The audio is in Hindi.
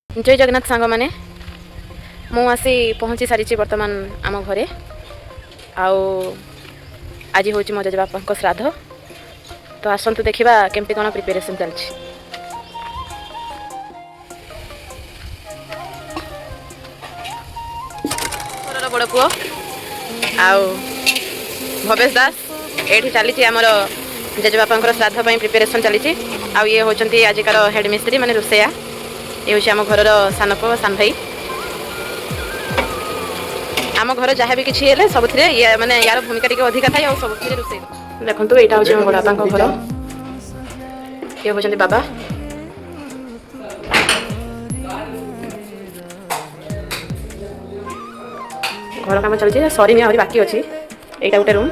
जय जगन्नाथ सांग मैंने मु आसी पहुँची सारी बर्तमान आम घरे आज हूँ मो जेजेबापा श्राद्ध तो आसतु देखा केमती कौन प्रिपेरेसन चलती बड़ पुओ आउ भवेश दास ये चली आमर जेजेबापा श्राद्ध प्रिपेरेसन चली आउ ये होती आजिकार हेड मिस्त्री माने रोसैया ये हूँ आम घर सान पुओ सान भाई आम घर जहाँ भी किसी है सब माने यार भूमिका टी अधिका थाए और सब रोसे देखो यहाँ हूँ मो बड़ापा घर ये हूँ बाबा घर कम चलती सरी नहीं बाकी अच्छी यहाँ गोटे रूम